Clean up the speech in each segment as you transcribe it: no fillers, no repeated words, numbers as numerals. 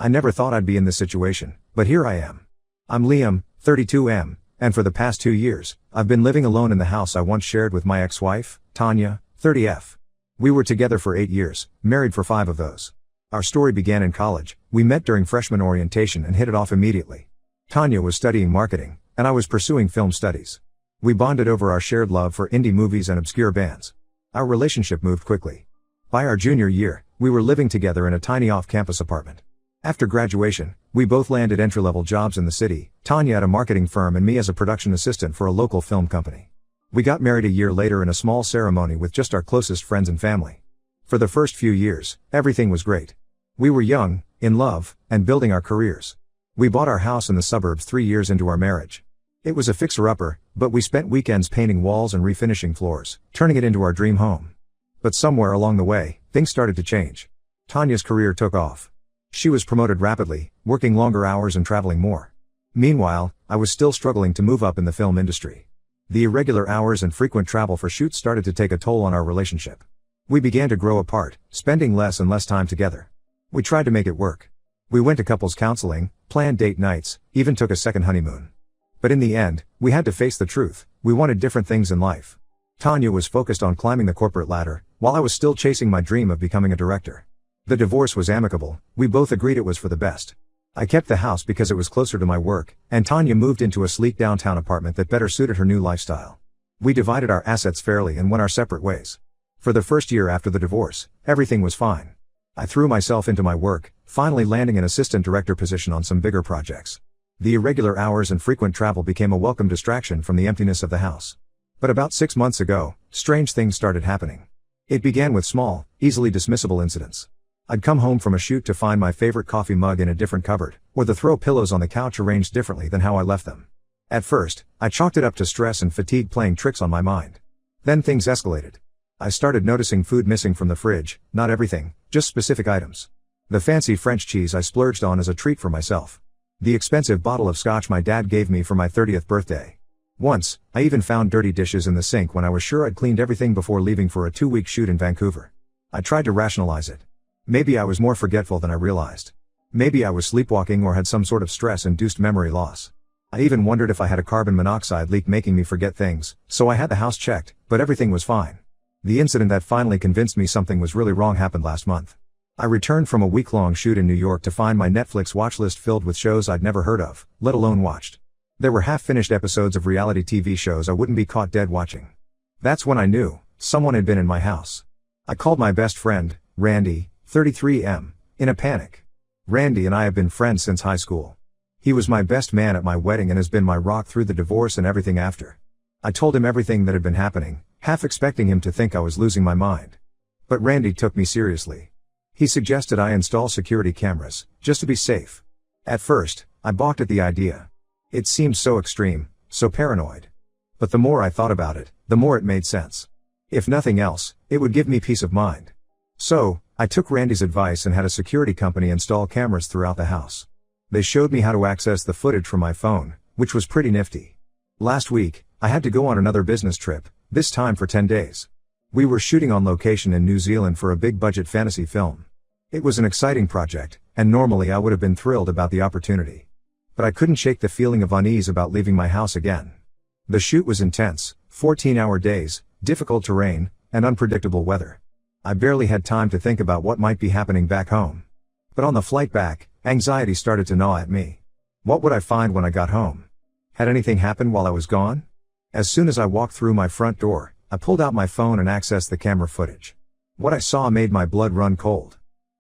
I never thought I'd be in this situation, but here I am. I'm Liam, 32M, and for the past 2 years, I've been living alone in the house I once shared with my ex-wife, Tanya, 30F. We were together for 8 years, married for 5 of those. Our story began in college. We met during freshman orientation and hit it off immediately. Tanya was studying marketing, and I was pursuing film studies. We bonded over our shared love for indie movies and obscure bands. Our relationship moved quickly. By our junior year, we were living together in a tiny off-campus apartment. After graduation, we both landed entry-level jobs in the city, Tanya at a marketing firm and me as a production assistant for a local film company. We got married a year later in a small ceremony with just our closest friends and family. For the first few years, everything was great. We were young, in love, and building our careers. We bought our house in the suburbs 3 years into our marriage. It was a fixer-upper, but we spent weekends painting walls and refinishing floors, turning it into our dream home. But somewhere along the way, things started to change. Tanya's career took off. She was promoted rapidly, working longer hours and traveling more. Meanwhile, I was still struggling to move up in the film industry. The irregular hours and frequent travel for shoots started to take a toll on our relationship. We began to grow apart, spending less and less time together. We tried to make it work. We went to couples counseling, planned date nights, even took a second honeymoon. But in the end, we had to face the truth. We wanted different things in life. Tanya was focused on climbing the corporate ladder, while I was still chasing my dream of becoming a director. The divorce was amicable. We both agreed it was for the best. I kept the house because it was closer to my work, and Tanya moved into a sleek downtown apartment that better suited her new lifestyle. We divided our assets fairly and went our separate ways. For the first year after the divorce, everything was fine. I threw myself into my work, finally landing an assistant director position on some bigger projects. The irregular hours and frequent travel became a welcome distraction from the emptiness of the house. But about 6 months ago, strange things started happening. It began with small, easily dismissible incidents. I'd come home from a shoot to find my favorite coffee mug in a different cupboard, or the throw pillows on the couch arranged differently than how I left them. At first, I chalked it up to stress and fatigue playing tricks on my mind. Then things escalated. I started noticing food missing from the fridge, not everything, just specific items. The fancy French cheese I splurged on as a treat for myself. The expensive bottle of scotch my dad gave me for my 30th birthday. Once, I even found dirty dishes in the sink when I was sure I'd cleaned everything before leaving for a 2-week shoot in Vancouver. I tried to rationalize it. Maybe I was more forgetful than I realized. Maybe I was sleepwalking or had some sort of stress-induced memory loss. I even wondered if I had a carbon monoxide leak making me forget things, so I had the house checked, but everything was fine. The incident that finally convinced me something was really wrong happened last month. I returned from a week-long shoot in New York to find my Netflix watchlist filled with shows I'd never heard of, let alone watched. There were half-finished episodes of reality TV shows I wouldn't be caught dead watching. That's when I knew someone had been in my house. I called my best friend, Randy, 33M, in a panic. Randy and I have been friends since high school. He was my best man at my wedding and has been my rock through the divorce and everything after. I told him everything that had been happening, half expecting him to think I was losing my mind. But Randy took me seriously. He suggested I install security cameras, just to be safe. At first, I balked at the idea. It seemed so extreme, so paranoid. But the more I thought about it, the more it made sense. If nothing else, it would give me peace of mind. So, I took Randy's advice and had a security company install cameras throughout the house. They showed me how to access the footage from my phone, which was pretty nifty. Last week, I had to go on another business trip, this time for 10 days. We were shooting on location in New Zealand for a big-budget fantasy film. It was an exciting project, and normally I would have been thrilled about the opportunity. But I couldn't shake the feeling of unease about leaving my house again. The shoot was intense, 14-hour days, difficult terrain, and unpredictable weather. I barely had time to think about what might be happening back home. But on the flight back, anxiety started to gnaw at me. What would I find when I got home? Had anything happened while I was gone? As soon as I walked through my front door, I pulled out my phone and accessed the camera footage. What I saw made my blood run cold.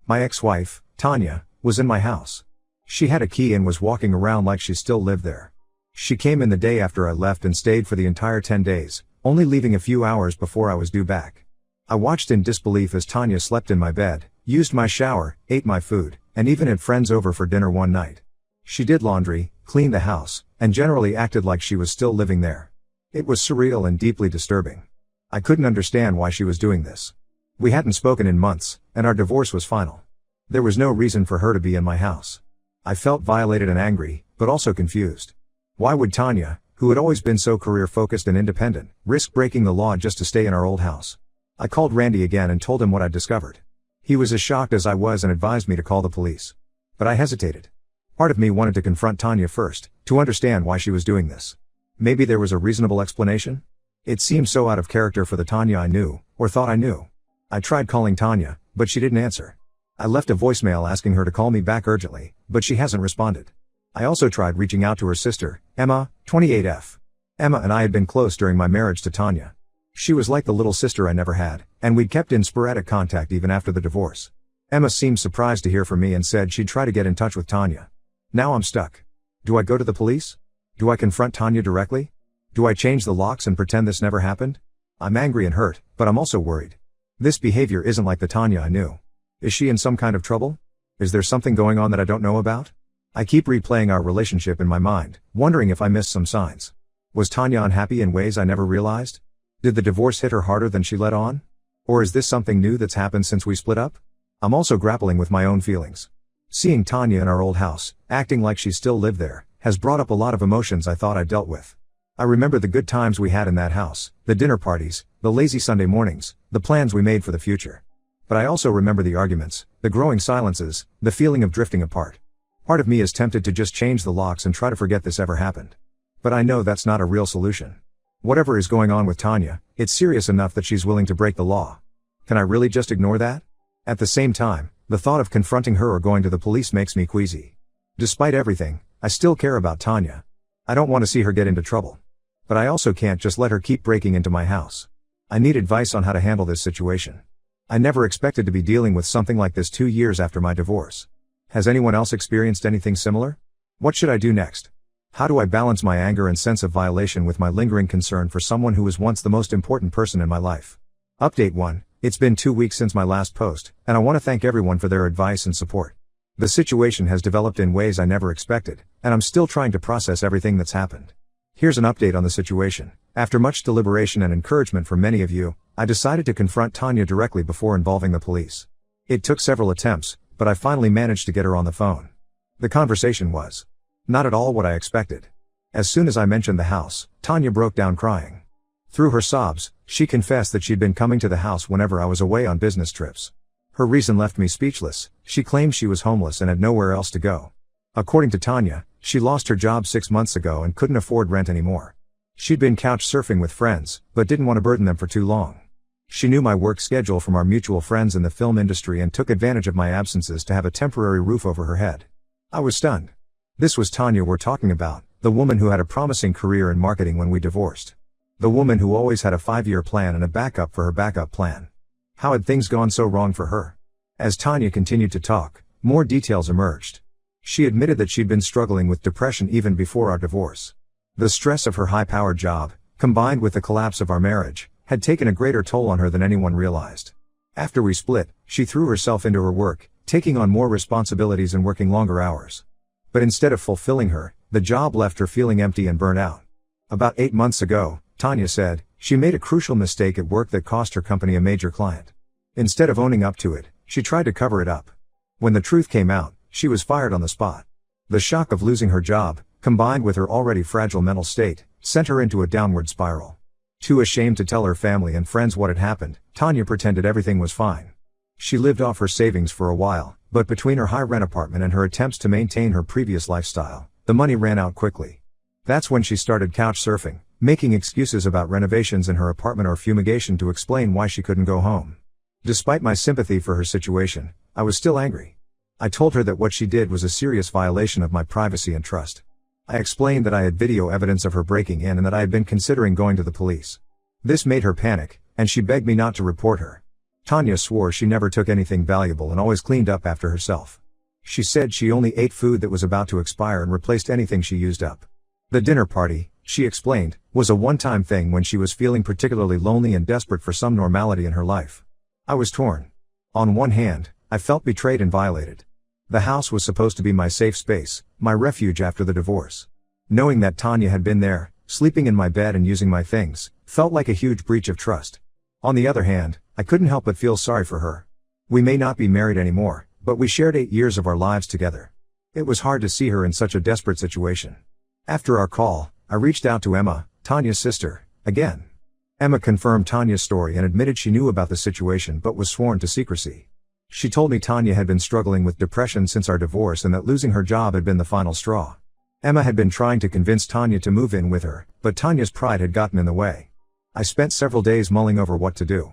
My ex-wife, Tanya, was in my house. She had a key and was walking around like she still lived there. She came in the day after I left and stayed for the entire 10 days, only leaving a few hours before I was due back. I watched in disbelief as Tanya slept in my bed, used my shower, ate my food, and even had friends over for dinner one night. She did laundry, cleaned the house, and generally acted like she was still living there. It was surreal and deeply disturbing. I couldn't understand why she was doing this. We hadn't spoken in months, and our divorce was final. There was no reason for her to be in my house. I felt violated and angry, but also confused. Why would Tanya, who had always been so career-focused and independent, risk breaking the law just to stay in our old house? I called Randy again and told him what I'd discovered. He was as shocked as I was and advised me to call the police. But I hesitated. Part of me wanted to confront Tanya first, to understand why she was doing this. Maybe there was a reasonable explanation? It seemed so out of character for the Tanya I knew, or thought I knew. I tried calling Tanya, but she didn't answer. I left a voicemail asking her to call me back urgently, but she hasn't responded. I also tried reaching out to her sister, Emma, 28F. Emma and I had been close during my marriage to Tanya. She was like the little sister I never had, and we'd kept in sporadic contact even after the divorce. Emma seemed surprised to hear from me and said she'd try to get in touch with Tanya. Now I'm stuck. Do I go to the police? Do I confront Tanya directly? Do I change the locks and pretend this never happened? I'm angry and hurt, but I'm also worried. This behavior isn't like the Tanya I knew. Is she in some kind of trouble? Is there something going on that I don't know about? I keep replaying our relationship in my mind, wondering if I missed some signs. Was Tanya unhappy in ways I never realized? Did the divorce hit her harder than she let on? Or is this something new that's happened since we split up? I'm also grappling with my own feelings. Seeing Tanya in our old house, acting like she still lived there, has brought up a lot of emotions I thought I dealt with. I remember the good times we had in that house, the dinner parties, the lazy Sunday mornings, the plans we made for the future. But I also remember the arguments, the growing silences, the feeling of drifting apart. Part of me is tempted to just change the locks and try to forget this ever happened. But I know that's not a real solution. Whatever is going on with Tanya, it's serious enough that she's willing to break the law. Can I really just ignore that? At the same time, the thought of confronting her or going to the police makes me queasy. Despite everything, I still care about Tanya. I don't want to see her get into trouble. But I also can't just let her keep breaking into my house. I need advice on how to handle this situation. I never expected to be dealing with something like this 2 years after my divorce. Has anyone else experienced anything similar? What should I do next? How do I balance my anger and sense of violation with my lingering concern for someone who was once the most important person in my life? Update 1. It's been 2 weeks since my last post, and I want to thank everyone for their advice and support. The situation has developed in ways I never expected, and I'm still trying to process everything that's happened. Here's an update on the situation. After much deliberation and encouragement from many of you, I decided to confront Tanya directly before involving the police. It took several attempts, but I finally managed to get her on the phone. The conversation was not at all what I expected. As soon as I mentioned the house, Tanya broke down crying. Through her sobs, she confessed that she'd been coming to the house whenever I was away on business trips. Her reason left me speechless. She claimed she was homeless and had nowhere else to go. According to Tanya, she lost her job 6 months ago and couldn't afford rent anymore. She'd been couch surfing with friends, but didn't want to burden them for too long. She knew my work schedule from our mutual friends in the film industry and took advantage of my absences to have a temporary roof over her head. I was stunned. This was Tanya we're talking about, the woman who had a promising career in marketing when we divorced. The woman who always had a 5-year plan and a backup for her backup plan. How had things gone so wrong for her? As Tanya continued to talk, more details emerged. She admitted that she'd been struggling with depression even before our divorce. The stress of her high-powered job, combined with the collapse of our marriage, had taken a greater toll on her than anyone realized. After we split, she threw herself into her work, taking on more responsibilities and working longer hours. But instead of fulfilling her, the job left her feeling empty and burnt out. About 8 months ago, Tanya said, she made a crucial mistake at work that cost her company a major client. Instead of owning up to it, she tried to cover it up. When the truth came out, she was fired on the spot. The shock of losing her job, combined with her already fragile mental state, sent her into a downward spiral. Too ashamed to tell her family and friends what had happened, Tanya pretended everything was fine. She lived off her savings for a while, but between her high-rent apartment and her attempts to maintain her previous lifestyle, the money ran out quickly. That's when she started couch surfing, making excuses about renovations in her apartment or fumigation to explain why she couldn't go home. Despite my sympathy for her situation, I was still angry. I told her that what she did was a serious violation of my privacy and trust. I explained that I had video evidence of her breaking in and that I had been considering going to the police. This made her panic, and she begged me not to report her. Tanya swore she never took anything valuable and always cleaned up after herself. She said she only ate food that was about to expire and replaced anything she used up. The dinner party, she explained, was a one-time thing when she was feeling particularly lonely and desperate for some normality in her life. I was torn. On one hand, I felt betrayed and violated. The house was supposed to be my safe space, my refuge after the divorce. Knowing that Tanya had been there, sleeping in my bed and using my things, felt like a huge breach of trust. On the other hand, I couldn't help but feel sorry for her. We may not be married anymore, but we shared 8 years of our lives together. It was hard to see her in such a desperate situation. After our call, I reached out to Emma, Tanya's sister, again. Emma confirmed Tanya's story and admitted she knew about the situation but was sworn to secrecy. She told me Tanya had been struggling with depression since our divorce and that losing her job had been the final straw. Emma had been trying to convince Tanya to move in with her, but Tanya's pride had gotten in the way. I spent several days mulling over what to do.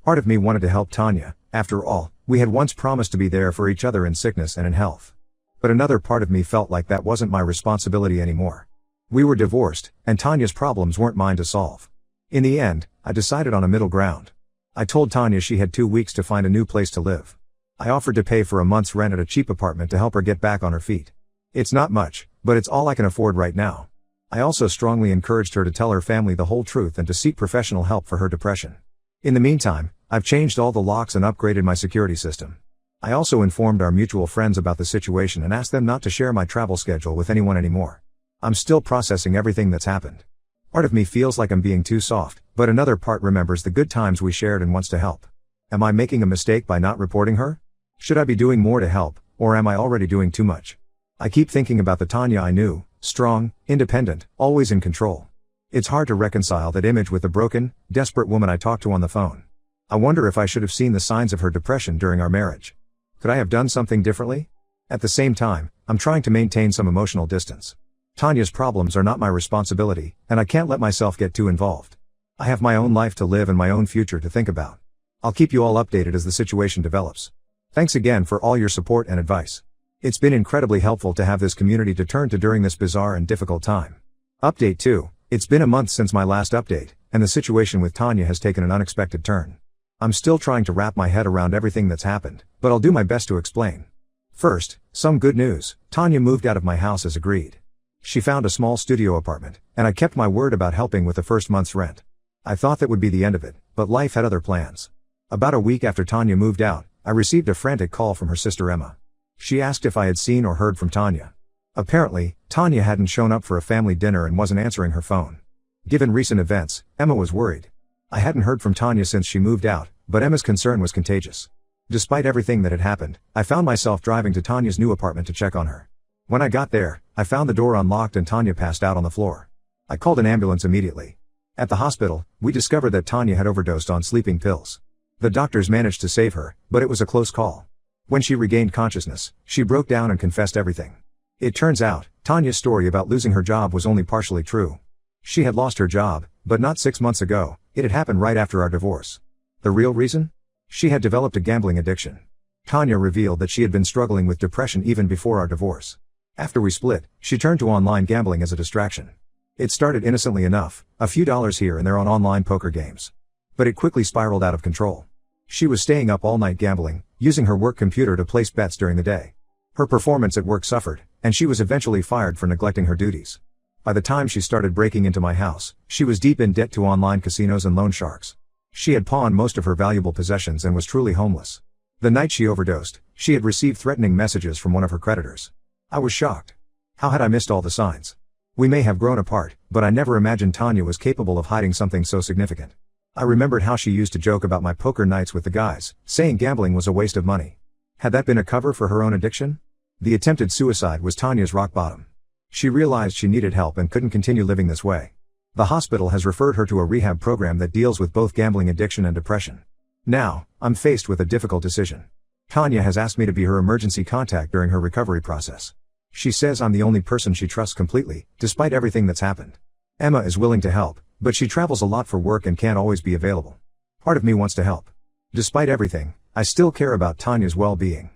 Part of me wanted to help Tanya. After all, we had once promised to be there for each other in sickness and in health. But another part of me felt like that wasn't my responsibility anymore. We were divorced, and Tanya's problems weren't mine to solve. In the end, I decided on a middle ground. I told Tanya she had 2 weeks to find a new place to live. I offered to pay for a month's rent at a cheap apartment to help her get back on her feet. It's not much, but it's all I can afford right now. I also strongly encouraged her to tell her family the whole truth and to seek professional help for her depression. In the meantime, I've changed all the locks and upgraded my security system. I also informed our mutual friends about the situation and asked them not to share my travel schedule with anyone anymore. I'm still processing everything that's happened. Part of me feels like I'm being too soft, but another part remembers the good times we shared and wants to help. Am I making a mistake by not reporting her? Should I be doing more to help, or am I already doing too much? I keep thinking about the Tanya I knew, strong, independent, always in control. It's hard to reconcile that image with the broken, desperate woman I talked to on the phone. I wonder if I should have seen the signs of her depression during our marriage. Could I have done something differently? At the same time, I'm trying to maintain some emotional distance. Tanya's problems are not my responsibility, and I can't let myself get too involved. I have my own life to live and my own future to think about. I'll keep you all updated as the situation develops. Thanks again for all your support and advice. It's been incredibly helpful to have this community to turn to during this bizarre and difficult time. Update 2. It's been a month since my last update, and the situation with Tanya has taken an unexpected turn. I'm still trying to wrap my head around everything that's happened, but I'll do my best to explain. First, some good news. Tanya moved out of my house as agreed. She found a small studio apartment, and I kept my word about helping with the first month's rent. I thought that would be the end of it, but life had other plans. About a week after Tanya moved out, I received a frantic call from her sister Emma. She asked if I had seen or heard from Tanya. Apparently, Tanya hadn't shown up for a family dinner and wasn't answering her phone. Given recent events, Emma was worried. I hadn't heard from Tanya since she moved out, but Emma's concern was contagious. Despite everything that had happened, I found myself driving to Tanya's new apartment to check on her. When I got there, I found the door unlocked and Tanya passed out on the floor. I called an ambulance immediately. At the hospital, we discovered that Tanya had overdosed on sleeping pills. The doctors managed to save her, but it was a close call. When she regained consciousness, she broke down and confessed everything. It turns out, Tanya's story about losing her job was only partially true. She had lost her job, but not 6 months ago. It had happened right after our divorce. The real reason? She had developed a gambling addiction. Tanya revealed that she had been struggling with depression even before our divorce. After we split, she turned to online gambling as a distraction. It started innocently enough, a few dollars here and there on online poker games. But it quickly spiraled out of control. She was staying up all night gambling, using her work computer to place bets during the day. Her performance at work suffered, and she was eventually fired for neglecting her duties. By the time she started breaking into my house, she was deep in debt to online casinos and loan sharks. She had pawned most of her valuable possessions and was truly homeless. The night she overdosed, she had received threatening messages from one of her creditors. I was shocked. How had I missed all the signs? We may have grown apart, but I never imagined Tanya was capable of hiding something so significant. I remembered how she used to joke about my poker nights with the guys, saying gambling was a waste of money. Had that been a cover for her own addiction? The attempted suicide was Tanya's rock bottom. She realized she needed help and couldn't continue living this way. The hospital has referred her to a rehab program that deals with both gambling addiction and depression. Now, I'm faced with a difficult decision. Tanya has asked me to be her emergency contact during her recovery process. She says I'm the only person she trusts completely, despite everything that's happened. Emma is willing to help, but she travels a lot for work and can't always be available. Part of me wants to help. Despite everything, I still care about Tanya's well-being.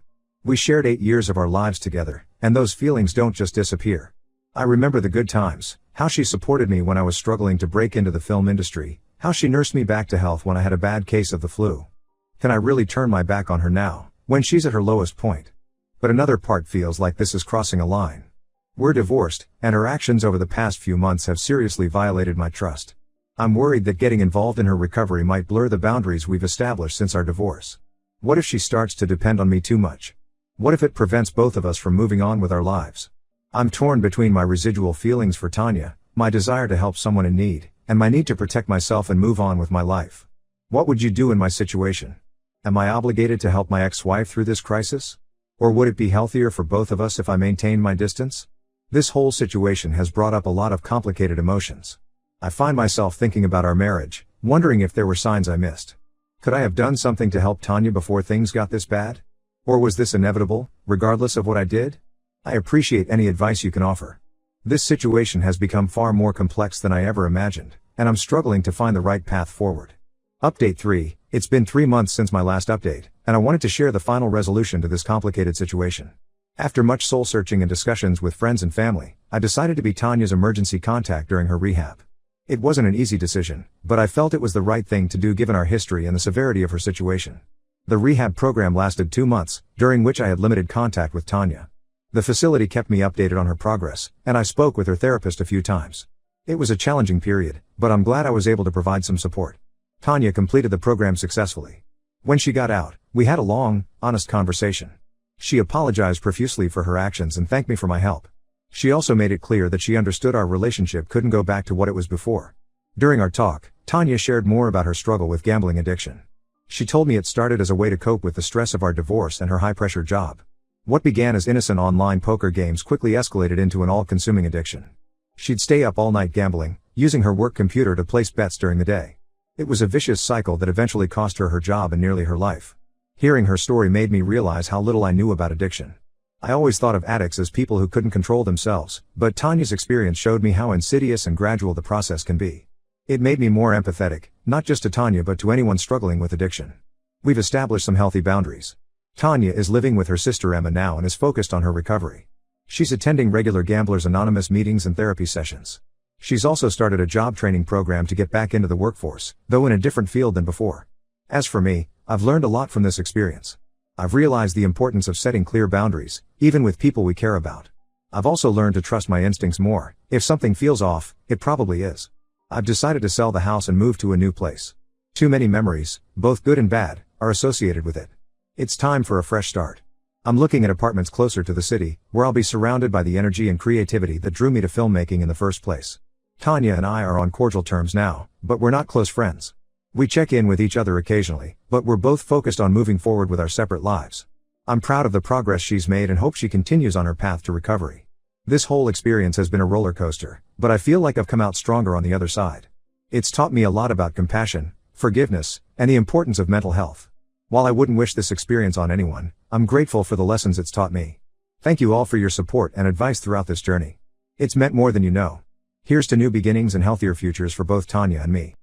We shared 8 years of our lives together, and those feelings don't just disappear. I remember the good times, how she supported me when I was struggling to break into the film industry, how she nursed me back to health when I had a bad case of the flu. Can I really turn my back on her now, when she's at her lowest point? But another part feels like this is crossing a line. We're divorced, and her actions over the past few months have seriously violated my trust. I'm worried that getting involved in her recovery might blur the boundaries we've established since our divorce. What if she starts to depend on me too much? What if it prevents both of us from moving on with our lives? I'm torn between my residual feelings for Tanya, my desire to help someone in need, and my need to protect myself and move on with my life. What would you do in my situation? Am I obligated to help my ex-wife through this crisis? Or would it be healthier for both of us if I maintained my distance? This whole situation has brought up a lot of complicated emotions. I find myself thinking about our marriage, wondering if there were signs I missed. Could I have done something to help Tanya before things got this bad? Or was this inevitable, regardless of what I did? I appreciate any advice you can offer. This situation has become far more complex than I ever imagined, and I'm struggling to find the right path forward. Update 3. It's been 3 months since my last update, and I wanted to share the final resolution to this complicated situation. After much soul-searching and discussions with friends and family, I decided to be Tanya's emergency contact during her rehab. It wasn't an easy decision, but I felt it was the right thing to do given our history and the severity of her situation. The rehab program lasted 2 months, during which I had limited contact with Tanya. The facility kept me updated on her progress, and I spoke with her therapist a few times. It was a challenging period, but I'm glad I was able to provide some support. Tanya completed the program successfully. When she got out, we had a long, honest conversation. She apologized profusely for her actions and thanked me for my help. She also made it clear that she understood our relationship couldn't go back to what it was before. During our talk, Tanya shared more about her struggle with gambling addiction. She told me it started as a way to cope with the stress of our divorce and her high-pressure job. What began as innocent online poker games quickly escalated into an all-consuming addiction. She'd stay up all night gambling, using her work computer to place bets during the day. It was a vicious cycle that eventually cost her her job and nearly her life. Hearing her story made me realize how little I knew about addiction. I always thought of addicts as people who couldn't control themselves, but Tanya's experience showed me how insidious and gradual the process can be. It made me more empathetic, not just to Tanya but to anyone struggling with addiction. We've established some healthy boundaries. Tanya is living with her sister Emma now and is focused on her recovery. She's attending regular Gamblers Anonymous meetings and therapy sessions. She's also started a job training program to get back into the workforce, though in a different field than before. As for me, I've learned a lot from this experience. I've realized the importance of setting clear boundaries, even with people we care about. I've also learned to trust my instincts more. If something feels off, it probably is. I've decided to sell the house and move to a new place. Too many memories, both good and bad, are associated with it. It's time for a fresh start. I'm looking at apartments closer to the city, where I'll be surrounded by the energy and creativity that drew me to filmmaking in the first place. Tanya and I are on cordial terms now, but we're not close friends. We check in with each other occasionally, but we're both focused on moving forward with our separate lives. I'm proud of the progress she's made and hope she continues on her path to recovery. This whole experience has been a roller coaster, but I feel like I've come out stronger on the other side. It's taught me a lot about compassion, forgiveness, and the importance of mental health. While I wouldn't wish this experience on anyone, I'm grateful for the lessons it's taught me. Thank you all for your support and advice throughout this journey. It's meant more than you know. Here's to new beginnings and healthier futures for both Tanya and me.